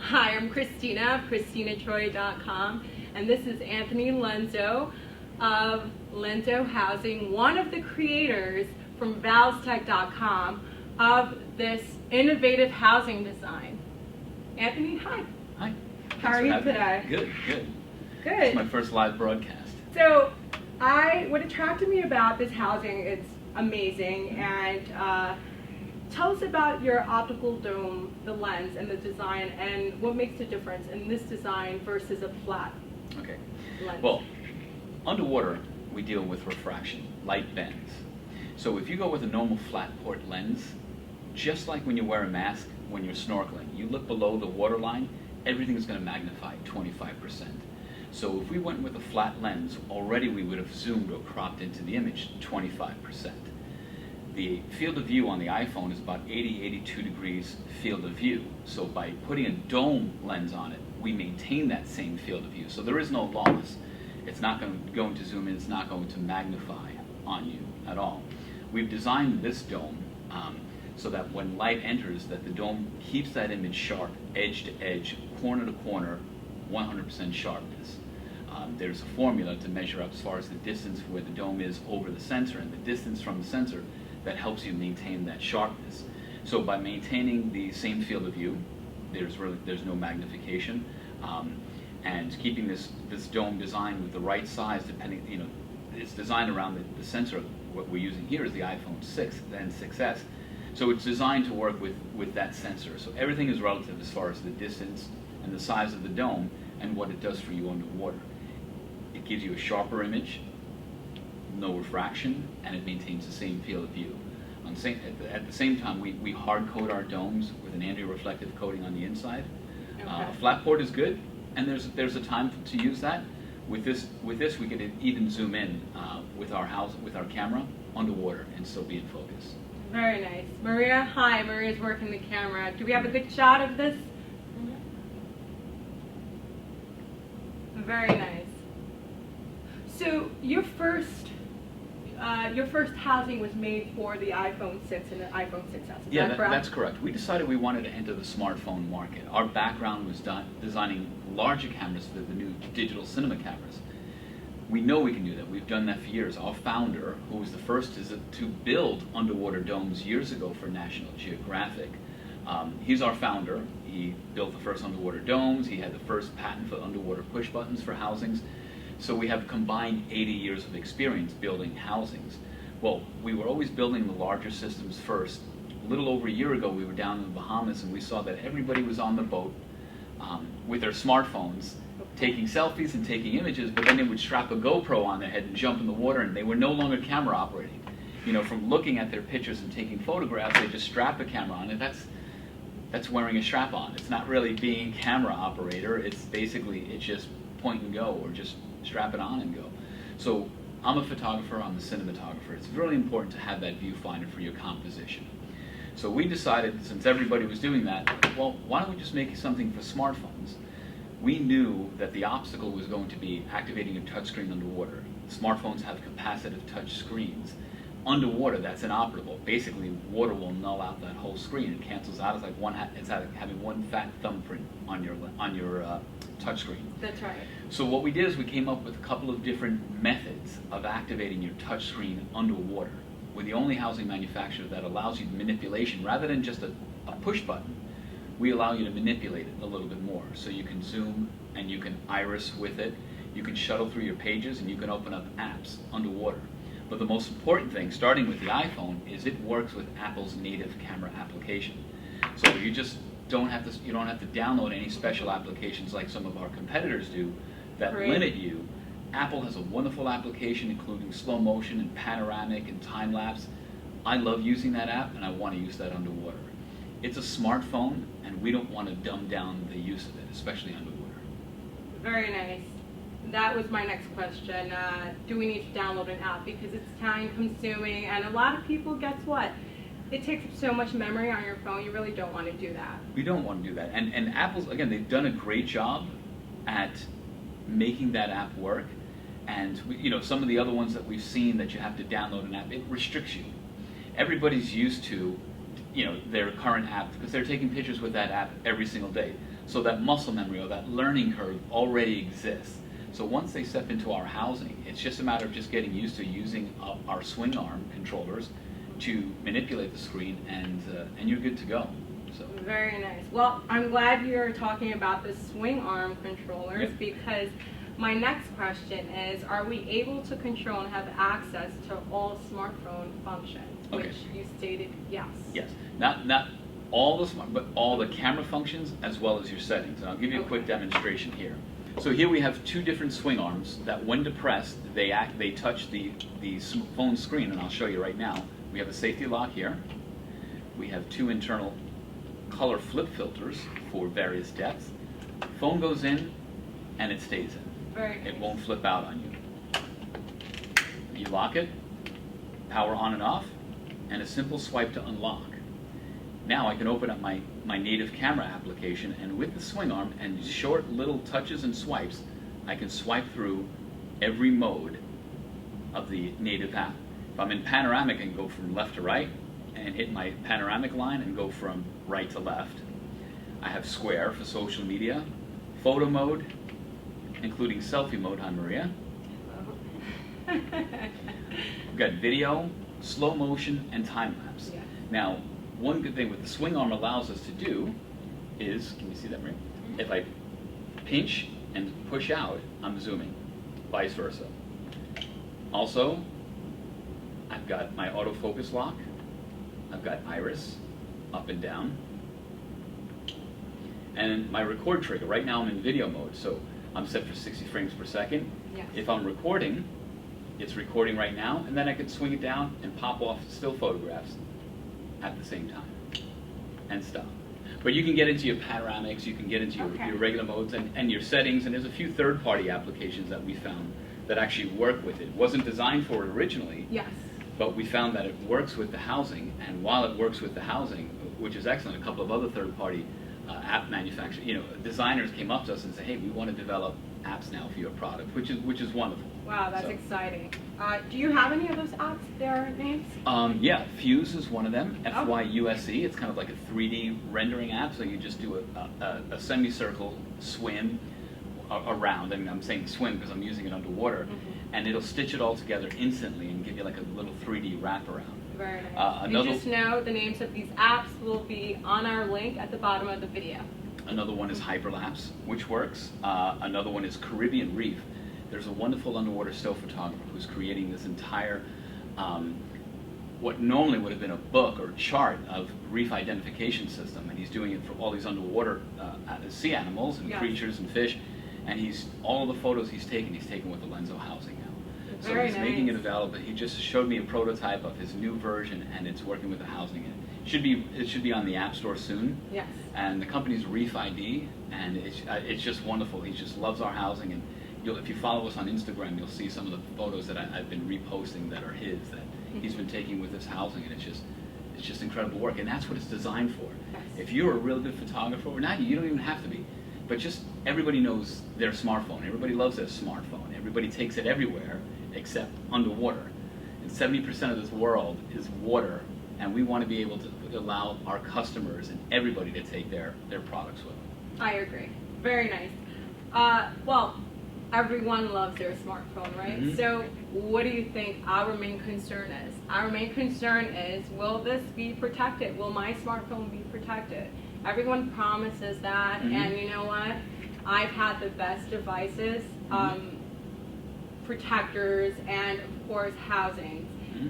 Hi, I'm Christina of ChristinaTroy.com, and this is Anthony LenzO of LenzO Housing, one of the creators from valstech.com of this innovative housing design. Anthony, hi. Hi. How are you today? Good, good. Good. It's my first live broadcast. So, what attracted me about this housing, it's amazing, and tell us about your optical dome, the lens, and the design, and what makes the difference in this design versus a flat Okay. lens. Well, underwater, we deal with refraction, light bends. So if you go with a normal flat port lens, just like when you wear a mask when you're snorkeling, you look below the waterline, everything is going to magnify 25%. So if we went with a flat lens, already we would have zoomed or cropped into the image 25%. The field of view on the iPhone is about 82 degrees field of view. So by putting a dome lens on it, we maintain that same field of view. So there is no loss. It's not going to zoom in, it's not going to magnify on you at all. We've designed this dome so that when light enters, that the dome keeps that image sharp, edge to edge, corner to corner, 100% sharpness. There's a formula to measure up as far as the distance where the dome is over the sensor and the distance from the sensor that helps you maintain that sharpness. So by maintaining the same field of view, there's no magnification, and keeping this dome designed with the right size, depending, it's designed around the sensor. What we're using here is the iPhone 6 and 6S. So it's designed to work with that sensor. So everything is relative as far as the distance and the size of the dome and what it does for you underwater. It gives you a sharper image, no refraction, and it maintains the same field of view. At the same time, we hard coat our domes with an anti-reflective coating on the inside. Okay. Flat port is good, and there's a time to use that. With this we could even zoom in with our camera underwater and still be in focus. Very nice. Maria, hi. Maria's working the camera. Do we have a good shot of this? Very nice. So your first housing was made for the iPhone 6 and the iPhone 6S. Is that correct? That's correct. We decided we wanted to enter the smartphone market. Our background was designing larger cameras for the new digital cinema cameras. We know we can do that. We've done that for years. Our founder, who was the first to build underwater domes years ago for National Geographic, he's our founder. He built the first underwater domes. He had the first patent for underwater push buttons for housings. So we have combined 80 years of experience building housings. Well, we were always building the larger systems first. A little over a year ago, we were down in the Bahamas and we saw that everybody was on the boat with their smartphones, taking selfies and taking images, but then they would strap a GoPro on their head and jump in the water, and they were no longer camera operating. From looking at their pictures and taking photographs, they just strap a camera on, and that's wearing a strap on. It's not really being camera operator. It's just point and go, or just strap it on and go. So I'm a photographer, I'm a cinematographer. It's really important to have that viewfinder for your composition. So we decided, since everybody was doing that, well, why don't we just make something for smartphones? We knew that the obstacle was going to be activating a touchscreen underwater. Smartphones have capacitive touch screens. Underwater, that's inoperable. Basically, water will null out that whole screen. It cancels out. It's like having one fat thumbprint on your touchscreen. That's right. So what we did is we came up with a couple of different methods of activating your touchscreen underwater. We're the only housing manufacturer that allows you manipulation rather than just a push button. We allow you to manipulate it a little bit more. So you can zoom and you can iris with it. You can shuttle through your pages and you can open up apps underwater. But the most important thing, starting with the iPhone, is it works with Apple's native camera application. So you don't have to download any special applications like some of our competitors do that limit you. Apple has a wonderful application including slow motion and panoramic and time lapse. I love using that app and I want to use that underwater. It's a smartphone and we don't want to dumb down the use of it, especially underwater. Very nice. That was my next question. Do we need to download an app? Because it's time consuming, and a lot of people, guess what? It takes up so much memory on your phone, you really don't want to do that. We don't want to do that. And Apple's, again, they've done a great job at making that app work. And some of the other ones that we've seen that you have to download an app, it restricts you. Everybody's used to their current app because they're taking pictures with that app every single day. So that muscle memory or that learning curve already exists. So once they step into our housing, it's just a matter of just getting used to using our Swingarm controllers to manipulate the screen, and you're good to go. So. Very nice. Well, I'm glad you're talking about the swing arm controllers, Yep. because my next question is, are we able to control and have access to all smartphone functions? Okay. Which you stated yes. Yes, not all the smart, but all the camera functions as well as your settings. And I'll give you a quick demonstration here. So here we have two different swing arms that, when depressed, they touch the phone screen, and I'll show you right now. We have a safety lock here. We have two internal color flip filters for various depths. Phone goes in and it stays in. Very nice. It won't flip out on you. You lock it, power on and off, and a simple swipe to unlock. Now I can open up my native camera application, and with the swing arm and short little touches and swipes, I can swipe through every mode of the native app. If I'm in panoramic, I can go from left to right and hit my panoramic line and go from right to left. I have square for social media, photo mode, including selfie mode. Hi, Maria. We've got video, slow motion, and time lapse. Yes. Now, one good thing with the swing arm allows us to do is, can you see that, Maria? If I pinch and push out, I'm zooming, vice versa. Also, I've got my autofocus lock. I've got iris, up and down. And my record trigger. Right now I'm in video mode, so I'm set for 60 frames per second. Yes. If I'm recording, it's recording right now, and then I can swing it down and pop off still photographs at the same time and stop. But you can get into your panoramics, you can get into your regular modes and your settings, and there's a few third-party applications that we found that actually work with it. It wasn't designed for it originally, Yes. but we found that it works with the housing, and while it works with the housing, which is excellent, a couple of other third-party app manufacturers, designers came up to us and said, hey, we want to develop apps now for your product, which is wonderful. Wow, that's So. exciting. Do you have any of those apps, their names? Yeah, Fyuse is one of them, Oh. fyu.se. It's kind of like a 3D rendering app, so you just do a semicircle swim around. I mean, I'm saying swim because I'm using it underwater, and it'll stitch it all together instantly and give you like a little 3D wraparound. Very nice. You just know the names of these apps will be on our link at the bottom of the video. Another one is Hyperlapse, which works. Another one is Caribbean Reef. There's a wonderful underwater still photographer who's creating this entire, what normally would have been a book or chart of reef identification system, and he's doing it for all these underwater sea animals and Yes. creatures and fish, and all of the photos he's taken with the LenzO housing now. So Very he's making it nice. available. He just showed me a prototype of his new version, and it's working with the housing. It should be on the App Store soon. Yes. And the company's Reef ID, and it's just wonderful. He just loves our housing, and if you follow us on Instagram, you'll see some of the photos that I've been reposting that are his, that he's been taking with this housing, and it's just incredible work, and that's what it's designed for. Yes. If you're a real good photographer, or not, you don't even have to be, but just everybody knows their smartphone. Everybody loves their smartphone. Everybody takes it everywhere except underwater. And 70% of this world is water, and we want to be able to allow our customers and everybody to take their products with them. I agree. Very nice. Well, everyone loves their smartphone, right? Mhm. So what do you think our main concern is? Our main concern is, will this be protected? Will my smartphone be protected? Everyone promises that, Mhm. and you know what? I've had the best devices, protectors, and of course housings,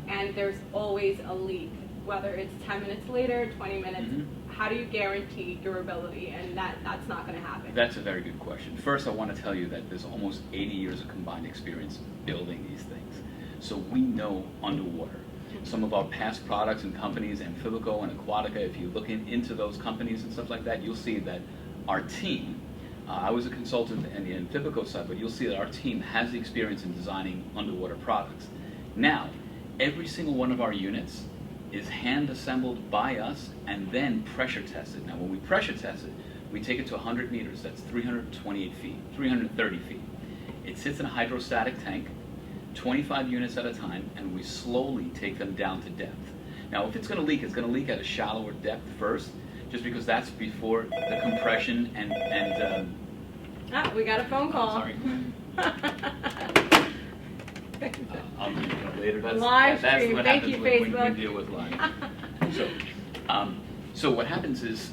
and there's always a leak, whether it's 10 minutes later, 20 minutes. How do you guarantee durability? And that's not going to happen. That's a very good question. First, I want to tell you that there's almost 80 years of combined experience building these things. So we know underwater. Some of our past products and companies, Amphibico and Aquatica, if you look into those companies and stuff like that, you'll see that our team, I was a consultant in the Amphibico side, but you'll see that our team has the experience in designing underwater products. Now, every single one of our units is hand assembled by us and then pressure tested. Now when we pressure test it, we take it to 100 meters, that's 328 feet, 330 feet. It sits in a hydrostatic tank, 25 units at a time, and we slowly take them down to depth. Now if it's going to leak, it's going to leak at a shallower depth first, just because that's before the compression and We got a phone call. sorry. I'll do it later. Live That's stream. what Thank happens you, when we Facebook. deal with live. So what happens is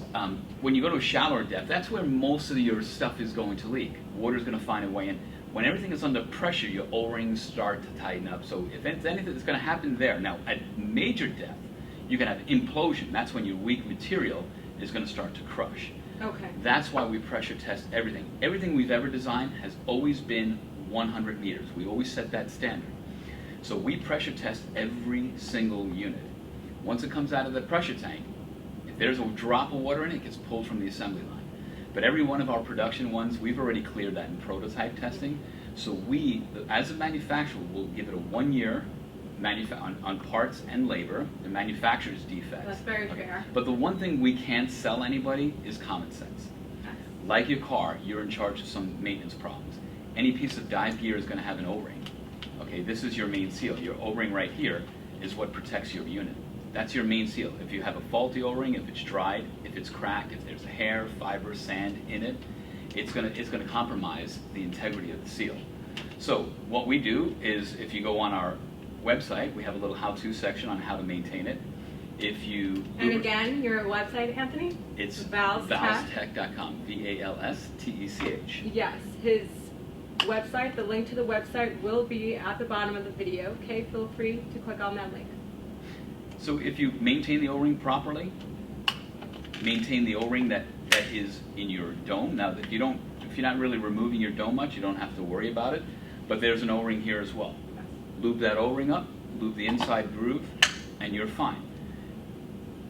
when you go to a shallower depth, that's where most of your stuff is going to leak. Water's going to find a way in. When everything is under pressure, your O-rings start to tighten up. So if it's anything that's going to happen there. Now, at major depth, you can have implosion. That's when your weak material is going to start to crush. Okay. That's why we pressure test everything. Everything we've ever designed has always been 100 meters. We always set that standard. So we pressure test every single unit. Once it comes out of the pressure tank, if there's a drop of water in it, it gets pulled from the assembly line. But every one of our production ones, we've already cleared that in prototype testing. So we, as a manufacturer, will give it a 1 year on parts and labor, the manufacturer's defects. That's very fair. But the one thing we can't sell anybody is common sense. Like your car, you're in charge of some maintenance problems. Any piece of dive gear is going to have an O-ring. Okay, this is your main seal. Your O-ring right here is what protects your unit. That's your main seal. If you have a faulty O-ring, if it's dried, if it's cracked, if there's hair, fiber, sand in it, it's gonna compromise the integrity of the seal. So what we do is, if you go on our website, we have a little how-to section on how to maintain it. If you And again, your website, Anthony? it's ValsTech. valstech.com, VALSTECH. Yes, his website, the link to the website will be at the bottom of the video. Okay, feel free to click on that link. So if you maintain the O-ring properly, maintain the O-ring that is in your dome. Now, if you're not really removing your dome much, you don't have to worry about it. But there's an O-ring here as well. Lube that O-ring up, lube the inside groove, and you're fine.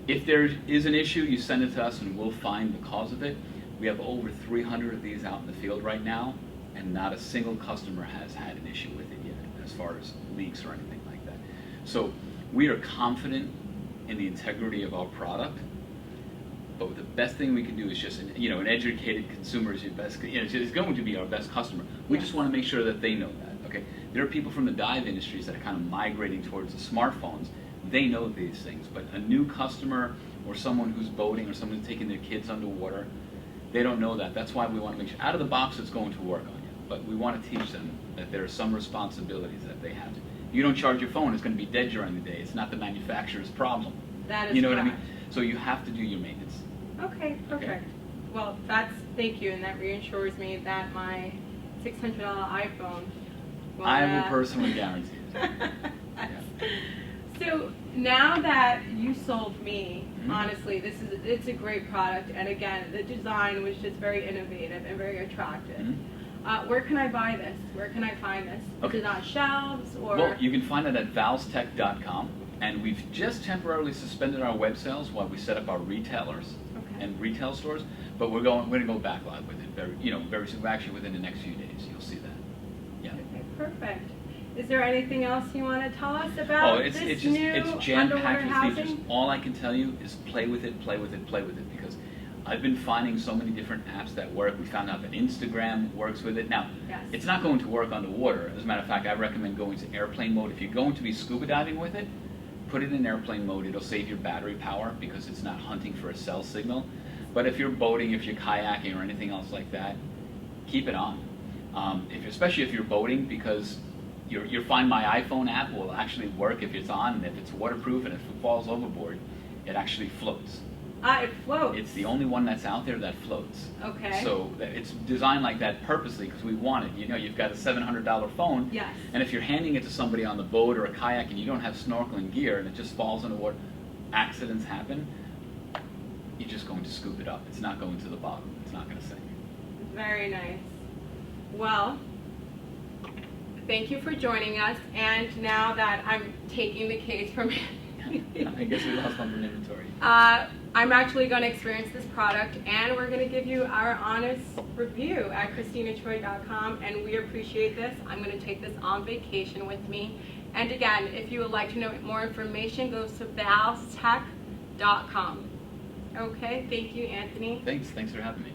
If there is an issue, you send it to us and we'll find the cause of it. We have over 300 of these out in the field right now, and not a single customer has had an issue with it yet, as far as leaks or anything like that. So we are confident in the integrity of our product, but the best thing we can do is just, an educated consumer is your best, is going to be our best customer. We just want to make sure that they know that, okay? There are people from the dive industries that are kind of migrating towards the smartphones. They know these things, but a new customer or someone who's boating or someone who's taking their kids underwater, they don't know that. That's why we want to make sure, out of the box it's going to work on you, but we want to teach them that there are some responsibilities that they have to. You don't charge your phone, it's going to be dead during the day. It's not the manufacturer's problem. That is You know correct. what I mean? So you have to do your maintenance. Okay, perfect. Okay. Well, thank you, and that reassures me that my $600 iPhone will, I will personally guarantee it. So now that you sold me, Mhm. honestly, it's a great product, and again, the design was just very innovative and very attractive. Mhm. Where can I buy this? Where can I find this? Okay. Is it on shelves or? Well, you can find it at valstech.com, and we've just temporarily suspended our web sales while we set up our retailers Okay. and retail stores. But we're going to go back live with it very soon. Actually, within the next few days, you'll see that. Yeah. Okay, perfect. Is there anything else you want to tell us about It's this just new it's jam underwater packed with features. housing? All I can tell you is play with it, play with it, play with it, because I've been finding so many different apps that work. We found out that Instagram works with it. Now, Yes. it's not going to work underwater. As a matter of fact, I recommend going to airplane mode. If you're going to be scuba diving with it, put it in airplane mode. It'll save your battery power because it's not hunting for a cell signal. But if you're boating, if you're kayaking or anything else like that, keep it on. Especially if you're boating, because your Find My iPhone app will actually work if it's on, and if it's waterproof, and if it falls overboard, it actually floats. It floats. It's the only one that's out there that floats. Okay. So it's designed like that purposely because we want it. You've got a $700 phone, Yes. and if you're handing it to somebody on the boat or a kayak and you don't have snorkeling gear and it just falls in the water, accidents happen, you're just going to scoop it up. It's not going to the bottom. It's not going to sink. Very nice. Well, thank you for joining us. And now that I'm taking the case from I guess we lost one from inventory. I'm actually going to experience this product, and we're going to give you our honest review at ChristinaChoi.com, and we appreciate this. I'm going to take this on vacation with me. And again, if you would like to know more information, go to valstech.com. Okay, thank you, Anthony. Thanks for having me.